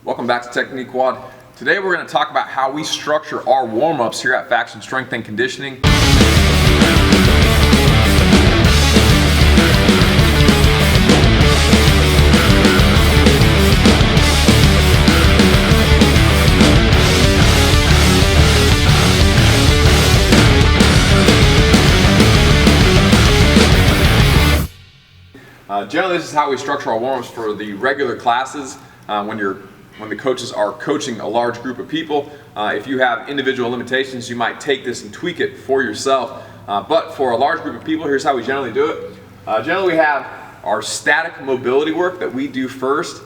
Welcome back to Technique WOD. Today we're going to talk about how we structure our warm-ups here at Faction Strength and Conditioning. Generally, this is how we structure our warm-ups for the regular classes when the coaches are coaching a large group of people. If you have individual limitations, you might take this and tweak it for yourself. But for a large group of people, here's how we generally do it. Generally, we have our static mobility work that we do first.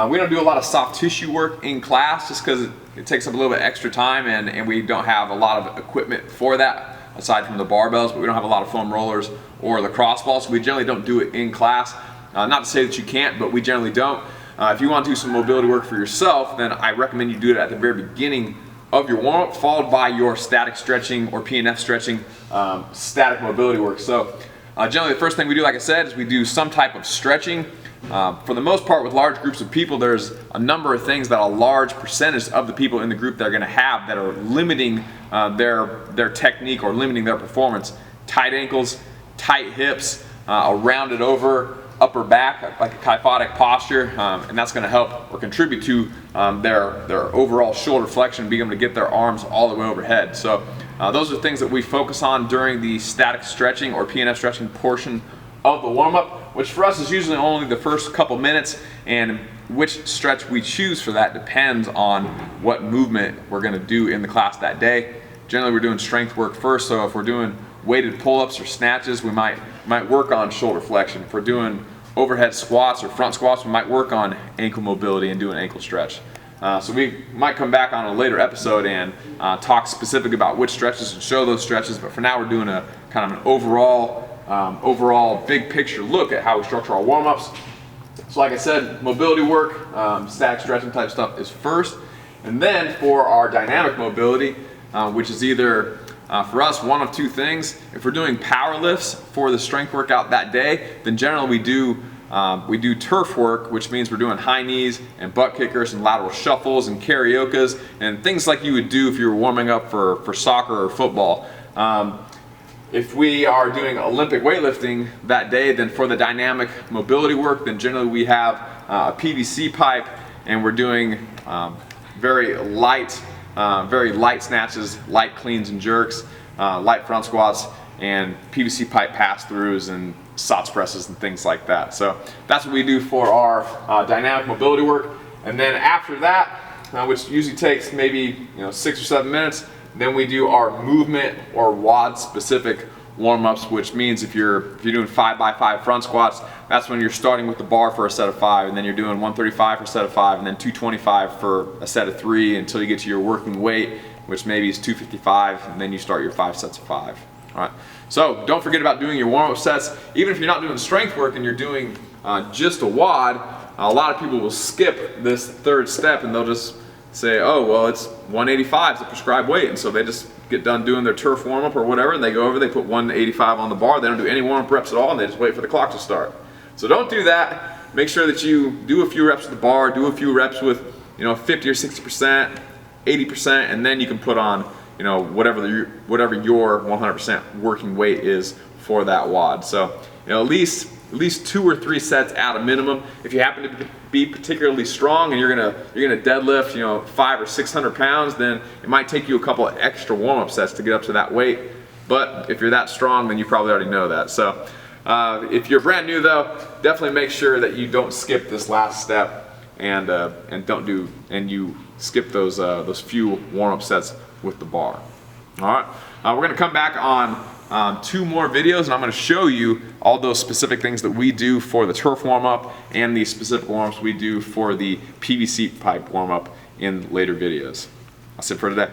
We don't do a lot of soft tissue work in class just because it takes up a little bit extra time and we don't have a lot of equipment for that aside from the barbells, but we don't have a lot of foam rollers or the cross balls, so we generally don't do it in class. Not to say that you can't, but we generally don't. If you want to do some mobility work for yourself, then I recommend you do it at the very beginning of your warm-up, followed by your static stretching or PNF stretching, static mobility work. So generally the first thing we do, like I said, is we do some type of stretching. For the most part, with large groups of people, there's a number of things that a large percentage of the people in the group that are going to have that are limiting their technique or limiting their performance. Tight ankles, tight hips, a rounded over upper back, like a kyphotic posture, and that's going to help or contribute to their overall shoulder flexion, being able to get their arms all the way overhead. So those are things that we focus on during the static stretching or PNF stretching portion of the warm-up, which for us is usually only the first couple minutes, and which stretch we choose for that depends on what movement we're going to do in the class that day. Generally, we're doing strength work first, so if we're doing weighted pull-ups or snatches, we might work on shoulder flexion. If we're doing overhead squats or front squats, we might work on ankle mobility and do an ankle stretch. So we might come back on a later episode and talk specific about which stretches and show those stretches, but for now we're doing a kind of an overall big picture look at how we structure our warm-ups. So like I said, mobility work, static stretching type stuff is first, and then for our dynamic mobility, which is either for us, one of two things. If we're doing power lifts for the strength workout that day, then generally we do turf work, which means we're doing high knees and butt kickers and lateral shuffles and cariokas and things like you would do if you were warming up for soccer or football. If we are doing Olympic weightlifting that day, then for the dynamic mobility work, then generally we have a PVC pipe and we're doing very light snatches, light cleans and jerks, light front squats, and PVC pipe pass-throughs and SOTS presses and things like that. So that's what we do for our dynamic mobility work. And then after that, which usually takes maybe 6 or 7 minutes, then we do our movement or WOD specific warm-ups, which means if you're doing 5x5 front squats, that's when you're starting with the bar for a set of 5, and then you're doing 135 for a set of 5, and then 225 for a set of 3 until you get to your working weight, which maybe is 255, and then you start your 5 sets of 5. All right. So don't forget about doing your warm-up sets. Even if you're not doing strength work and you're doing just a WOD, a lot of people will skip this third step and they'll just say, oh, well, it's 185 is the prescribed weight, and so they just get done doing their turf warm-up or whatever, and they go over, they put 185 on the bar, they don't do any warm-up reps at all, and they just wait for the clock to start. So don't do that. Make sure that you do a few reps with the bar, do a few reps with 50 or 60%, 80%, and then you can put on whatever your 100% working weight is for that WOD. So at least 2 or 3 sets at a minimum. If you happen to be particularly strong and you're gonna deadlift 500 or 600 pounds, then it might take you a couple of extra warm-up sets to get up to that weight. But if you're that strong, then you probably already know that. So if you're brand new though, definitely make sure that you don't skip this last step and you skip those few warm-up sets with the bar. All right, we're gonna come back on 2 more videos, and I'm going to show you all those specific things that we do for the turf warm-up and the specific warm-ups we do for the PVC pipe warm-up in later videos. That's it for today.